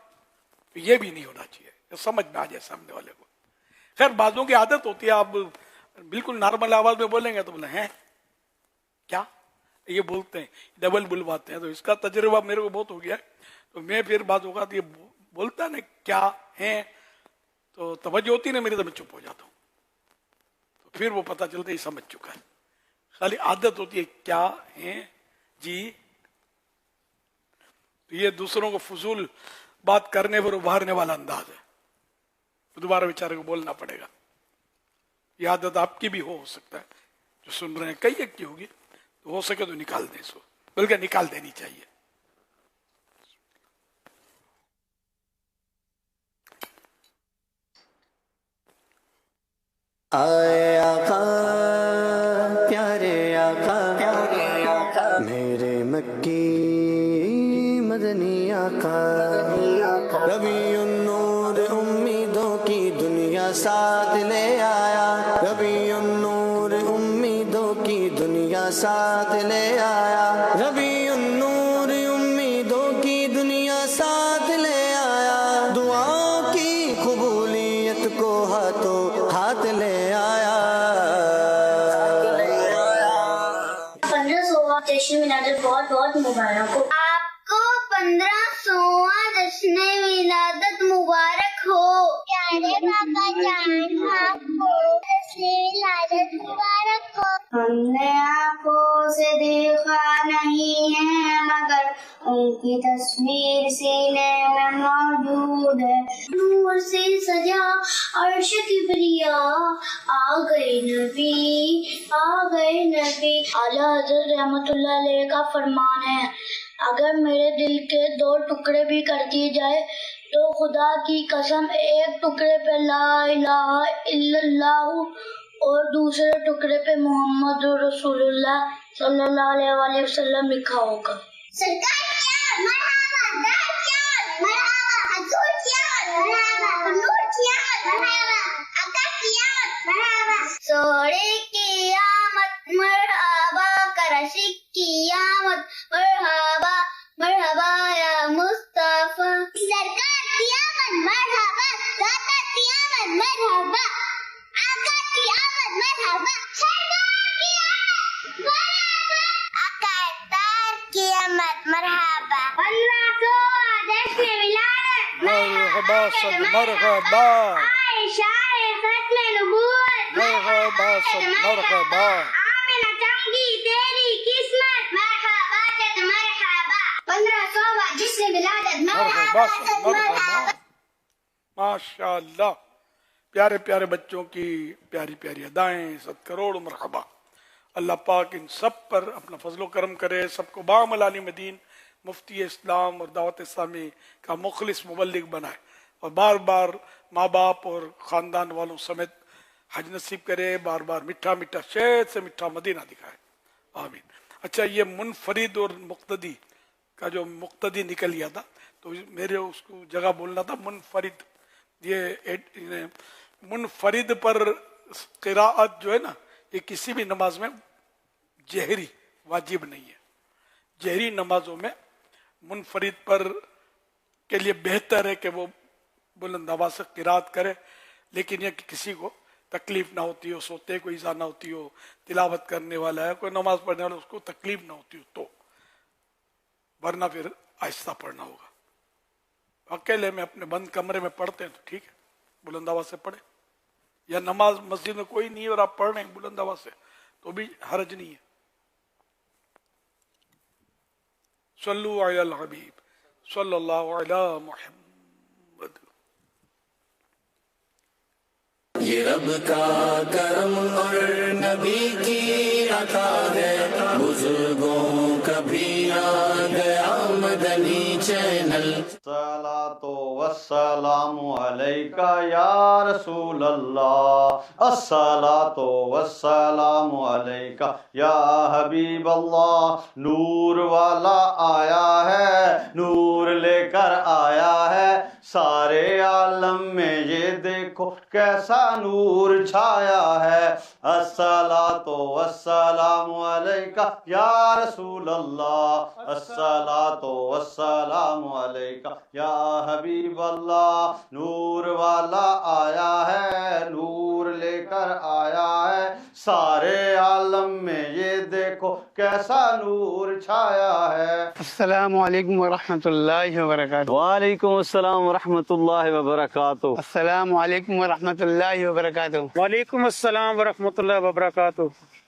یہ بھی نہیں ہونا چاہیے، سمجھ میں آ جائے سامنے والے کو. خیر بعضوں کی عادت ہوتی ہے، آپ بالکل نارمل آواز میں بولیں گے تو بولیں ہیں کیا، یہ بولتے ہیں، ڈبل بلواتے ہیں. تو اس کا تجربہ میرے کو بہت ہو گیا ہے. تو میں پھر بعض اوقات یہ بولتا نا کیا ہیں تو توجہ ہوتی نا میری، تو میں چپ ہو جاتا ہوں. تو پھر وہ پتہ چلتا ہے یہ سمجھ چکا ہے. خالی عادت ہوتی ہے کیا ہیں جی. تو یہ دوسروں کو فضول بات کرنے پر ابھارنے والا انداز ہے. دوبارہ بیچارے کو بولنا پڑے گا. یہ عادت آپ کی بھی ہو سکتا ہے جو سن رہے ہیں, کئی ایک کی ہوگی, تو ہو سکے تو نکال دیں اس کو, بلکہ نکال دینی چاہیے. آئے آقا پیارے آقا میرے مکی مدنی آقا, ربیع النور امیدوں کی دنیا ساتھ لے آیا, ربیع النور امیدوں کی دنیا ساتھ لے آیا, ربیع النور امیدوں کی دنیا ساتھ لے آیا, دعاؤں کی قبولیت کو ہاتھوں ہاتھ لے آیا. 1500واں جشن ولادت بہت بہت مبارک ہو. آپ کو 1500واں جشن ولادت مبارک ہو. پیارے بابا جان آپ کو جشن ولادت مبارک ہو. ہم نے آنکھوں سے دیکھا نہیں ہے مگر ان کی تصویر سینے میں موجود ہے. نور سے سجا عرش کبریا, آ گئے نبی آ گئے نبی. اعلیٰ حضرت رحمت اللہ علیہ کا فرمان ہے, اگر میرے دل کے 2 ٹکڑے بھی کر دیے جائے تو خدا کی قسم ایک ٹکڑے پہ لا الہ الا اللہ اور دوسرے ٹکڑے پہ محمد رسول اللہ صلی اللہ علیہ وآلہ وسلم لکھا ہوگا. سرکار کیا مرحبا, دار کیا مرحبا, حضور کیا مرحبا, نور کیا مرحبا, آقا کیا مرحبا. سوڑے کی آمد مرحبا, کرشی کی آمد مرحبا, مرحبا یا مصطفیٰ. سرکار کی آمد مرحبا, داتا کی آمد مرحبا, آقا کی آمد مرحبا, سرکار کی آمد مرحبا, آقا اطہار کی آمد مرحبا. 1500واں جشن ولادت مرحبا صد مرحبا, عائشہ ختم نبوت مرحبا صد مرحبا, آمنہ چمکی تیری قسمت مرحبا صد مرحبا. 1500واں جشن ولادت مرحبا صد مرحبا. ماشاء اللہ, پیارے پیارے بچوں کی پیاری پیاری ادائیں, 100 کروڑ مرحبا. اللہ پاک ان سب پر اپنا فضل و کرم کرے, سب کو بعمل عالم دین, مفتی اسلام اور دعوت اسلامی کا مخلص مبلغ بنائے, اور بار بار ماں باپ اور خاندان والوں سمیت حج نصیب کرے, بار بار میٹھا میٹھا شہد سے میٹھا مدینہ دکھائے, آمین. اچھا, یہ منفرد اور مقتدی کا جو مقتدی نکل گیا تھا, تو میرے اس کو جگہ بولنا تھا منفرد. یہ منفرد پر قراءت جو ہے نا, یہ کسی بھی نماز میں جہری واجب نہیں ہے. جہری نمازوں میں منفرد پر کے لیے بہتر ہے کہ وہ بلند آواز سے قراءت کرے, لیکن یہ کہ کسی کو تکلیف نہ ہوتی ہو, سوتے کو ایزا نہ ہوتی ہو, تلاوت کرنے والا ہے, کوئی نماز پڑھنے والا, اس کو تکلیف نہ ہوتی ہو تو, ورنہ پھر آہستہ پڑھنا ہوگا. اکیلے میں اپنے بند کمرے میں پڑھتے ہیں تو ٹھیک ہے, بلند آواز سے پڑھے, یا نماز مسجد میں کوئی نہیں اور آپ پڑھ رہے ہیں بلند آواز سے تو بھی حرج نہیں ہے. صلو علی الحبیب صلی اللہ علی محمد. یہ رب کا کرم اور نبی کی عطا ہے, بزرگوں کا بھی آ گیا مدنی چینل. الصلاۃ والسلام علیکہ یا رسول اللہ, الصلاۃ والسلام علیکہ یا حبیب اللہ. نور والا آیا ہے, نور لے کر آیا ہے, سارے عالم میں یہ دیکھو کیسا نور چھایا ہے. الصلاۃ والسلام علیکہ یا رسول اللہ, الصلاۃ والسلام علیکہ یا حبیب اللہ. نور والا آیا ہے, نور لے کر آیا ہے, سارے عالم میں یہ دیکھو کیسا نور چھایا ہے. السلام علیکم ورحمۃ اللہ وبرکاتہ. وعلیکم السلام ورحمۃ اللہ وبرکاتہ. السلام علیکم ورحمۃ اللہ وبرکاتہ. وعلیکم السلام ورحمۃ اللہ وبرکاتہ.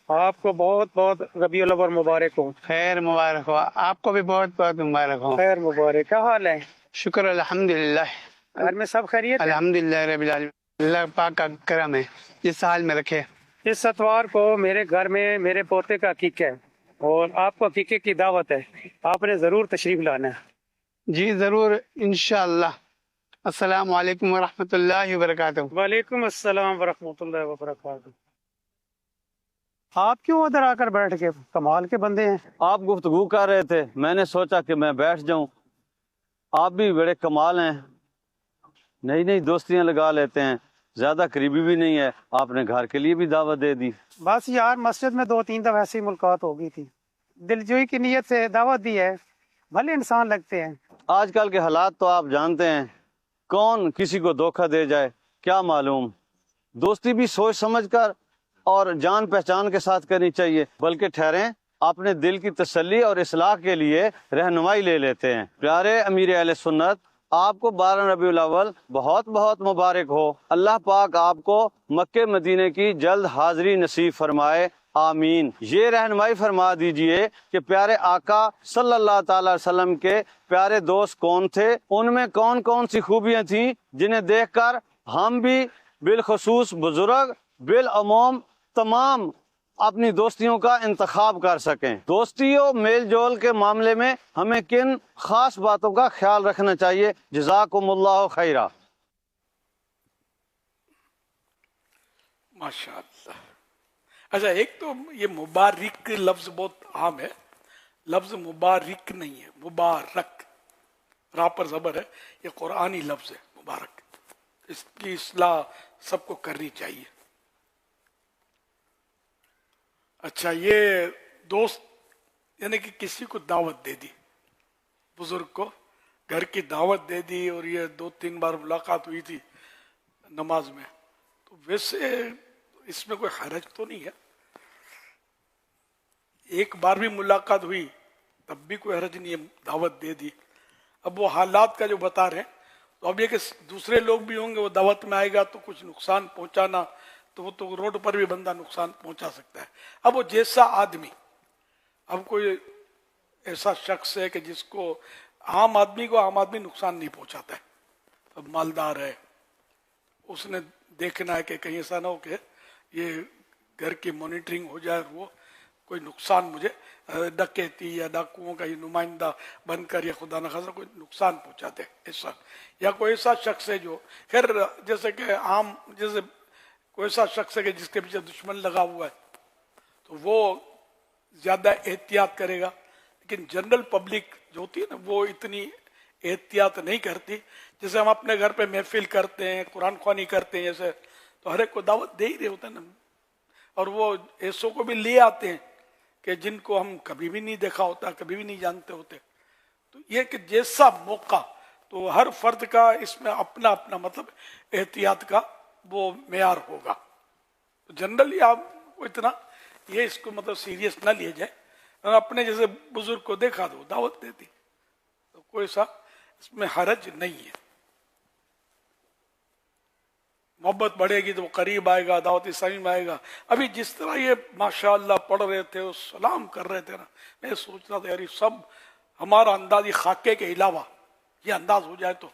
آپ کو بہت بہت ربیع الاول مبارک ہو. خیر مبارک ہو. آپ کو بھی بہت بہت مبارک ہو. خیر مبارک. کیا حال ہے؟ شکر الحمدللہ. گھر میں سب خیریت ہے؟ الحمدللہ رب العالمین. اللہ پاک کا کرم ہے جس حال میں رکھے. اس اتوار کو میرے گھر میں میرے پوتے کا عقیقہ ہے اور آپ کو عقیقے کی دعوت ہے. آپ نے ضرور تشریف لانا ہے. جی ضرور انشاءاللہ. السلام علیکم ورحمۃ اللہ وبرکاتہ. وعلیکم السلام ورحمۃ اللہ وبرکاتہ. آپ کیوں ادھر آ کر بیٹھ کے؟ کمال کے بندے ہیں. آپ گفتگو کر رہے تھے، میں نے سوچا کہ میں بیٹھ جاؤں. آپ بھی بڑے کمال ہیں، نئی نئی دوستیاں لگا لیتے ہیں، زیادہ قریبی بھی نہیں ہے. آپ نے گھر کے لیے بھی دعوت دے دی. بس یار مسجد میں 2-3 دفعہ ایسی ملاقات ہو گئی تھی، دلجوئی کی نیت سے دعوت دی ہے. بھلے انسان لگتے ہیں. آج کل کے حالات تو آپ جانتے ہیں، کون کسی کو دھوکہ دے جائے کیا معلوم. دوستی بھی سوچ سمجھ کر اور جان پہچان کے ساتھ کرنی چاہیے، بلکہ ٹھہریں اپنے دل کی تسلی اور اصلاح کے لیے رہنمائی لے لیتے ہیں. پیارے امیر اہل سنت، آپ کو 12 ربیع الاول بہت بہت مبارک ہو. اللہ پاک آپ کو مکہ مدینے کی جلد حاضری نصیب فرمائے، آمین. یہ رہنمائی فرما دیجئے کہ پیارے آقا صلی اللہ تعالی وسلم کے پیارے دوست کون تھے، ان میں کون کون سی خوبیاں تھیں جنہیں دیکھ کر ہم بھی بالخصوص بزرگ بالعموم تمام اپنی دوستیوں کا انتخاب کر سکیں. دوستیوں میل جول کے معاملے میں ہمیں کن خاص باتوں کا خیال رکھنا چاہیے؟ جزاکم اللہ خیرہ. ماشاء اللہ. اچھا، ایک تو یہ مبارک لفظ بہت عام ہے. لفظ مبارک نہیں ہے، مبارک، راہ پر زبر ہے. یہ قرآنی لفظ ہے مبارک. اس کی اصلاح سب کو کرنی چاہیے. اچھا، یہ دوست یعنی کہ کسی کو دعوت دے دی، بزرگ کو گھر کی دعوت دے دی، اور یہ 2-3 بار ملاقات ہوئی تھی نماز میں، تو ویسے اس میں کوئی حرج تو نہیں ہے. ایک بار بھی ملاقات ہوئی تب بھی کوئی حرج نہیں ہے، دعوت دے دی. اب وہ حالات کا جو بتا رہے ہیں، تو اب یہ کہ دوسرے لوگ بھی ہوں گے، وہ دعوت میں آئے گا تو کچھ نقصان پہنچانا، تو وہ تو روڈ پر بھی بندہ نقصان پہنچا سکتا ہے. اب وہ جیسا آدمی، اب کوئی ایسا شخص ہے کہ جس کو عام آدمی نقصان نہیں پہنچاتا ہے، اب مالدار ہے، اس نے دیکھنا ہے کہ کہیں ایسا نہ ہو کہ یہ گھر کی مانیٹرنگ ہو جائے اور وہ کوئی نقصان مجھے ڈکیتی یا ڈاکوؤں کا یہ نمائندہ بن کر یا خدا نخواستہ کوئی نقصان پہنچاتے ایسا. یا کوئی ایسا شخص ہے جو خیر جیسے کہ عام، جیسے کوئی ایسا شخص ہے کہ جس کے پیچھے دشمن لگا ہوا ہے تو وہ زیادہ احتیاط کرے گا. لیکن جنرل پبلک جو ہوتی ہے نا، وہ اتنی احتیاط نہیں کرتی. جیسے ہم اپنے گھر پہ محفل کرتے ہیں، قرآن خوانی کرتے ہیں، جیسے تو ہر ایک کو دعوت دے ہی رہے ہوتے ہیں نا، اور وہ ایسوں کو بھی لے آتے ہیں کہ جن کو ہم کبھی بھی نہیں دیکھا ہوتا، کبھی بھی نہیں جانتے ہوتے. تو یہ کہ جیسا موقع، تو ہر فرد کا اس میں اپنا اپنا مطلب احتیاط کا وہ معیار ہوگا. تو جنرلی آپ کو اتنا یہ اس کو مطلب سیریس نہ لیے جائے. اپنے جیسے بزرگ کو دیکھا تو دعوت دیتی، تو کوئی سا اس میں حرج نہیں ہے. محبت بڑھے گی تو وہ قریب آئے گا، دعوت اسلامی میں آئے گا. ابھی جس طرح یہ ماشاءاللہ پڑھ رہے تھے اور سلام کر رہے تھے نا، میں سوچ رہا تھا یار سب ہمارا انداز یہ خاکے کے علاوہ یہ انداز ہو جائے تو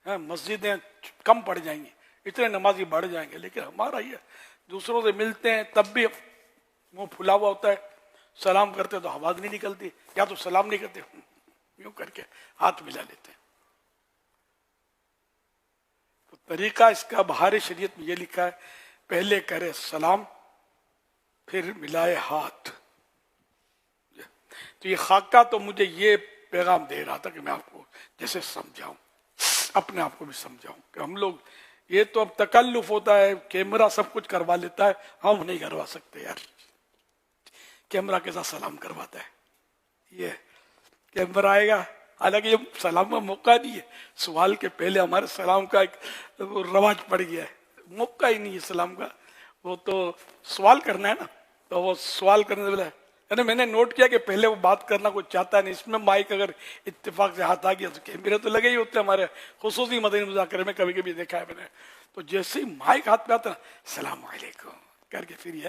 مسجدیں کم پڑ جائیں گی، اتنے نمازی بڑھ جائیں گے. لیکن ہمارا یہ دوسروں سے ملتے ہیں تب بھی منہ پھلا ہوا ہوتا ہے، سلام کرتے تو آواز نہیں نکلتی، یا تو سلام نہیں کرتے، یوں کر کے ہاتھ ملا لیتے ہیں. تو طریقہ اس کا بہار شریعت میں یہ لکھا ہے، پہلے کرے سلام پھر ملائے ہاتھ. تو یہ خاکہ تو مجھے یہ پیغام دے رہا تھا کہ میں آپ کو جیسے سمجھاؤں، اپنے آپ کو بھی سمجھاؤں کہ ہم لوگ یہ تو اب تکلف ہوتا ہے، کیمرہ سب کچھ کروا لیتا ہے، ہم نہیں کروا سکتے یار. کیمرہ کے ساتھ سلام کرواتا ہے، یہ کیمرہ آئے گا. حالانکہ یہ سلام کا موقع نہیں ہے، سوال کے پہلے ہمارے سلام کا ایک رواج پڑ گیا ہے، موقع ہی نہیں ہے سلام کا. وہ تو سوال کرنا ہے نا، تو وہ سوال کرنے سے پہلے یعنی میں نے نوٹ کیا کہ پہلے وہ بات کرنا کوئی چاہتا نہیں. اس میں مائک اگر اتفاق سے ہاتھ آ گیا تو کیمرے تو لگے ہی ہوتے ہیں ہمارے خصوصی مدنی مذاکرے میں، کبھی کبھی دیکھا ہے میں نے. تو جیسے ہی مائک ہاتھ پہ آتا نا، السلام علیکم کر کے پھر یہ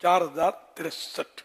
4063।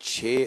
6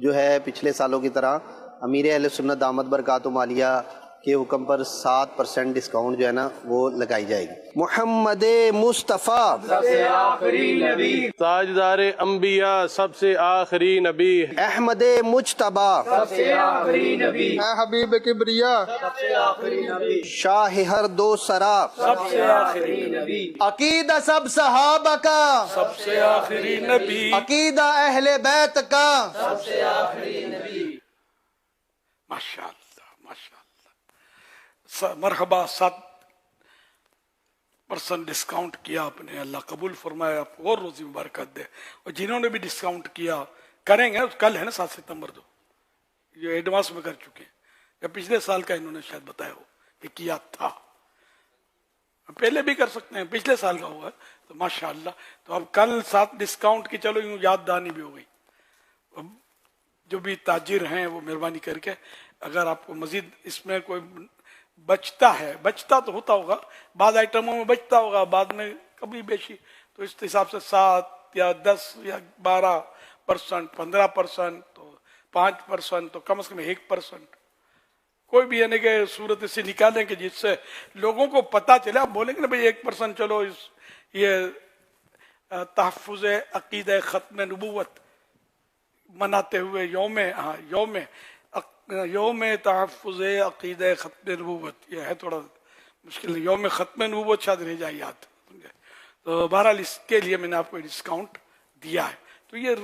جو ہے پچھلے سالوں کی طرح امیر اہل سنت دامت برکاتہم عالیہ کے حکم پر 7% ڈسکاؤنٹ جو ہے نا وہ لگائی جائے گی. محمد مصطفیٰ سب سے آخری نبی، تاجدار انبیاء سب سے آخری نبی، احمد مجتبیٰ سب سے آخری نبی، حبیب کبریا سب سے آخری نبی، شاہ ہر دو سرا سب سے آخری نبی، عقیدہ سب صحابہ کا سب سے آخری نبی، عقیدہ اہل بیت کا سب سے آخری نبی. ماشاء اللہ ماشاء اللہ. مرحبا. 7% ڈسکاؤنٹ کیا آپ نے، اللہ قبول فرمائے، آپ کو اور روزی مبارکت دے. اور جنہوں نے بھی ڈسکاؤنٹ کیا کریں گے، کل ہے نا 7 ستمبر کو، یہ ایڈوانس میں کر چکے ہیں، یا پچھلے سال کا انہوں نے شاید بتایا ہو کہ کیا تھا، پہلے بھی کر سکتے ہیں، پچھلے سال کا ہوا ہے تو ماشاءاللہ. تو اب کل 7 ڈسکاؤنٹ کی، چلو یوں یاد دہانی بھی ہو گئی. جو بھی تاجر ہیں وہ مہربانی کر کے اگر آپ کو مزید اس میں کوئی بچتا ہے، بچتا تو ہوتا ہوگا، بعض آئٹموں میں بچتا ہوگا، بعد میں کبھی بیشی، تو اس حساب سے 7 یا 10 یا 12%، 15%، تو 5%، تو کم از کم 1%، کوئی بھی یعنی کہ صورت سے نکالیں کہ جس سے لوگوں کو پتا چلے. آپ بولیں گے نا بھائی 1% چلو یہ تحفظ عقیدہ ختم نبوت مناتے ہوئے یوم تحفظ عقیدہ ختم نبوت، یہ ہے تھوڑا مشکل، یوم ختم نبوت شاید رہ جائے یاد. تو بہرحال اس کے لیے میں نے آپ کو ڈسکاؤنٹ دیا ہے، تو یہ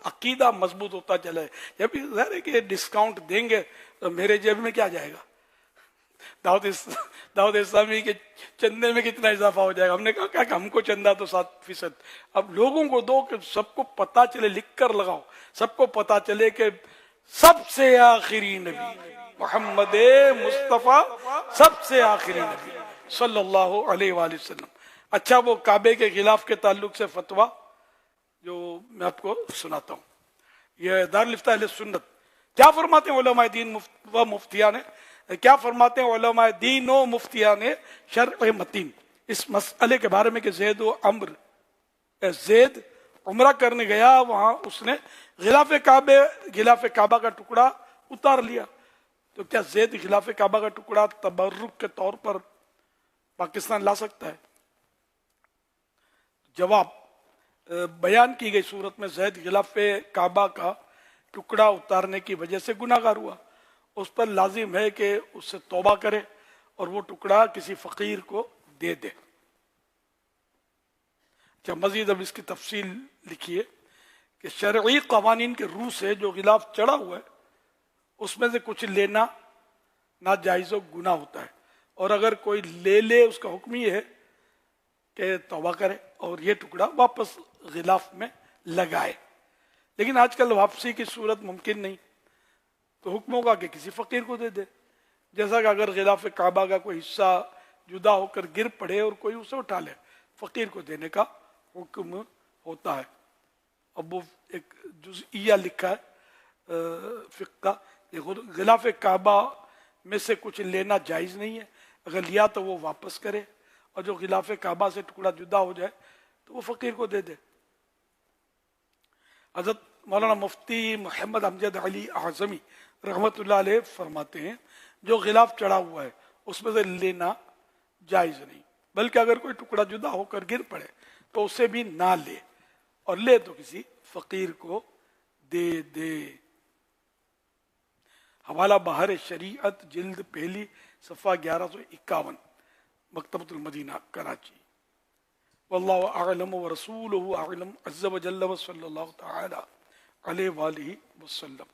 عقیدہ مضبوط ہوتا چلے. جب بھی ظاہر ہے کہ ڈسکاؤنٹ دیں گے تو میرے جیب میں کیا جائے گا، دعوت اسلامی کے چندے میں کتنا اضافہ ہو جائے گا. ہم نے کہا کہ ہم کو چندہ تو 7%، اب لوگوں کو دو کہ سب کو پتا چلے، لکھ کر لگاؤ، سب کو پتا چلے کہ سب سے آخری نبی محمد مصطفیٰ سب سے آخری نبی صلی اللہ علیہ وآلہ وسلم. اچھا، وہ کعبے کے غلاف کے تعلق سے فتویٰ جو میں آپ کو سناتا ہوں، یہ دارالفتہ اہل سنت کیا فرماتے ہیں علماء دین و مفتیان نے، کیا فرماتے ہیں علماء دین و مفتیان نے شرع متین اس مسئلے کے بارے میں کہ زید عمرہ کرنے گیا، وہاں اس نے غلاف کعبہ کا ٹکڑا اتار لیا، تو کیا زید غلاف کعبہ کا ٹکڑا تبرک کے طور پر پاکستان لا سکتا ہے؟ جواب، بیان کی گئی صورت میں زید غلاف کعبہ کا ٹکڑا اتارنے کی وجہ سے گناہگار ہوا، اس پر لازم ہے کہ اس سے توبہ کرے اور وہ ٹکڑا کسی فقیر کو دے دے. کیا مزید اب اس کی تفصیل لکھیے کہ شرعی قوانین کے روح سے جو غلاف چڑھا ہوا ہے اس میں سے کچھ لینا ناجائز و گناہ ہوتا ہے، اور اگر کوئی لے لے اس کا حکم یہ ہے کہ توبہ کرے اور یہ ٹکڑا واپس غلاف میں لگائے. لیکن آج کل واپسی کی صورت ممکن نہیں، تو حکم ہوگا کہ کسی فقیر کو دے دے. جیسا کہ اگر غلاف کعبہ کا کوئی حصہ جدا ہو کر گر پڑے اور کوئی اسے اٹھا لے، فقیر کو دینے کا حکم ہوتا ہے. اب وہ ایک جزئیہ لکھا ہے فقہ کا، غلاف کعبہ میں سے کچھ لینا جائز نہیں ہے، اگر لیا تو وہ واپس کرے، اور جو غلاف کعبہ سے ٹکڑا جدا ہو جائے تو وہ فقیر کو دے دے. حضرت مولانا مفتی محمد امجد علی اعظمی رحمۃ اللہ علیہ فرماتے ہیں جو غلاف چڑھا ہوا ہے اس میں سے لینا جائز نہیں، بلکہ اگر کوئی ٹکڑا جدا ہو کر گر پڑے تو اسے بھی نہ لے، اور لے تو کسی فقیر کو دے دے. حوالہ بہار شریعت جلد پہلی صفحہ 1151 مکتبۃ المدینہ کراچی. واللہ اعلم ورسولہ اعلم عز وجل وصلی اللہ تعالی علیہ وآلہ وسلم.